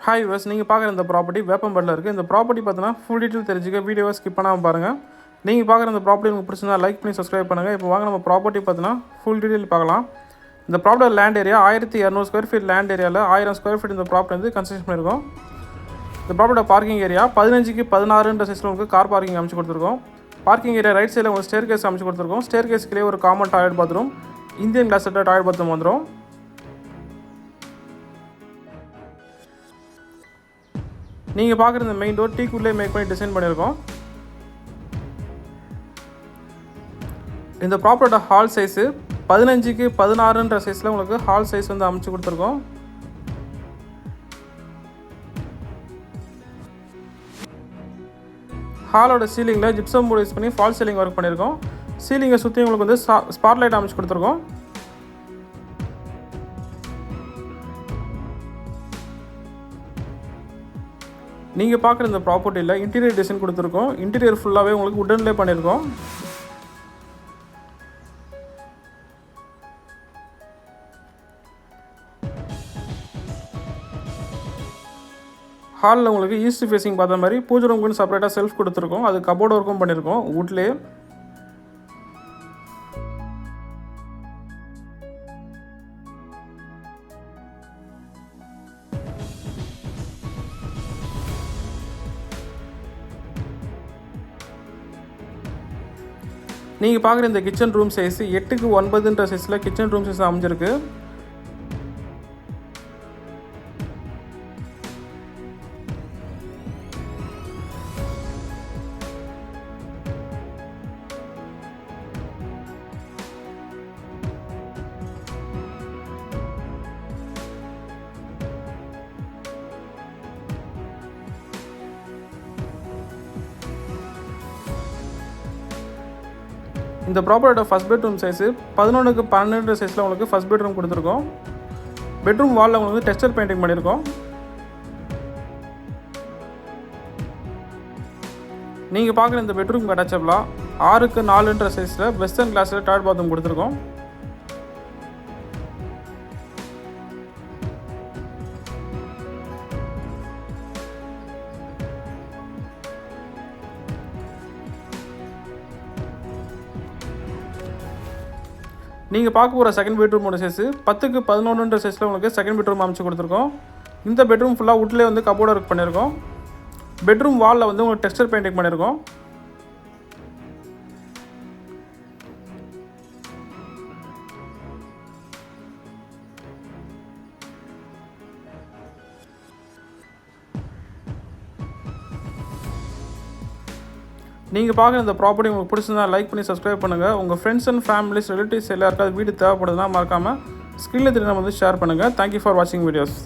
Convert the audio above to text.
Hi viewers, நீங்கள் பார்க்குற இந்த ப்ராப்பர்ட்டி வேப்பம்பட்டில் இருக்குது. இந்த ப்ராப்பர்ட்டி பார்த்தீங்கன்னா ஃபுல் டீட்டெயில் தெரிஞ்சுக்க வீடியோவை ஸ்கிப் பண்ணாமல் பாருங்கள். நீங்கள் பார்க்குற இந்த ப்ராப்பர்ட்டி உங்களுக்கு பிடிச்சிருந்தா லைக் பண்ணி சப்ஸ்கிரைப் பண்ணுங்கள். இப்போ வாங்க நம்ம ப்ராப்பர்ட்டி பார்த்தீங்கன்னா ஃபுல் டீட்டெயில் பார்க்கலாம். இந்த property land area 1200 square feet land ஏரியாவில் 1000 ஸ்கொயர் ஃபீட் இந்த ப்ராப்பர்ட்டி வந்து கன்ஸ்ட்ரக்ஷன் பண்ணியிருக்கோம். இந்த ப்ராப்பர்ட்டியோட பார்க்கிங் ஏரியா 15க்கு 16 சைஸில் உங்களுக்கு கார் பார்க்கிங் அமைச்சு கொடுத்துருக்கோம். பார்க்கிங் ஏரியா ரைட் சைடில் உங்களுக்கு ஸ்டேர் கேஸ் அமைச்சு கொடுத்துருக்கோம். ஸ்டேர் கேஸ்க்குள்ளே ஒரு காமன் டாய்லெட் பாத்ரூம், இந்தியன் கிளாஸ் செட்டாக டாய்லெட் பாத்ரூம் வந்துடும். நீங்கள் பார்க்குற இந்த மெயின் டோர் டீக்குள்ளே மேக் பண்ணி டிசைன் பண்ணியிருக்கோம். இந்த ப்ராப்பர்ட்டியோட ஹால் சைஸு 15க்கு 16 சைஸில் உங்களுக்கு ஹால் சைஸ் வந்து அமைச்சு கொடுத்துருக்கோம். ஹாலோட சீலிங்கில் ஜிப்சம் போர்டு யூஸ் பண்ணி ஃபால் சீலிங் ஒர்க் பண்ணியிருக்கோம். சீலிங்கை சுற்றி உங்களுக்கு வந்து ஸ்பாட்லைட் அமைச்சு கொடுத்துருக்கோம். நீங்கள் பார்க்குற இந்த ப்ராப்பர்ட்டியில் இன்டீரியர் டிசைன் கொடுத்துருக்கோம். இன்டீரியர் ஃபுல்லாகவே உங்களுக்கு உட்டன்லே பண்ணியிருக்கோம். ஹாலில் உங்களுக்கு ஈஸ்ட் ஃபேஸிங் பார்த்த மாதிரி பூஜை ரூமுக்குன்னு செப்பரேட்டாக செல்ஃப் கொடுத்துருக்கோம். அது கபோர்ட் ஒர்க்கும் பண்ணியிருக்கோம் வுட்லேயே. நீங்கள் பார்க்குற இந்த கிச்சன் ரூம் சைஸ் 8க்கு 9 சைஸில் கிச்சன் ரூம் சைஸ் அமைஞ்சிருக்கு. இந்த ப்ராப்பர்ட்டியோட ஃபஸ்ட் பெட்ரூம் சைஸு 11க்கு 12 சைஸில் உங்களுக்கு ஃபஸ்ட் பெட்ரூம் கொடுத்துருக்கோம். பெட்ரூம் வாலில் உங்களுக்கு டெக்ஸ்சர் பெயிண்டிங் பண்ணியிருக்கோம். நீங்கள் பார்க்குற இந்த பெட்ரூம் அட்டாச்சபிளாக 6க்கு 4 சைஸில் வெஸ்டர்ன் கிளாஸில் டாய்லெட் பாத்ரூம் கொடுத்துருக்கோம். நீங்கள் பார்க்க போகிற செகண்ட் பெட்ரூமோட சைஸு 10க்கு 11 சைஸில் உங்களுக்கு செகண்ட் பெட்ரூம் அமைச்சு கொடுத்துருக்கோம். இந்த பெட்ரூம் ஃபுல்லாக வுட்லேயே வந்து கபோர்ட் ஒர்க் பண்ணியிருக்கோம். பெட்ரூம் வாலில் வந்து உங்களுக்கு டெக்ஸ்சர் பெயிண்டிங் பண்ணியிருக்கோம். நீங்கள் பார்க்குற இந்த ப்ராப்பர்ட்டி உங்களுக்கு பிடிச்சிருந்தா லைக் பண்ணி சப்ஸ்கிரைப் பண்ணுங்கள். உங்கள் ஃப்ரெண்ட்ஸ் அண்ட் ஃபேமிலிஸ் ரிலேட்டிவ்ஸ் எல்லாருக்காவது வீடு தேவைப்படுதுன்னா மறக்காமல் ஸ்க்ரீனில் தெரிஞ்ச வந்து ஷேர் பண்ணுங்கள். தேங்க்யூ ஃபார் வாட்சிங் வீடியோஸ்.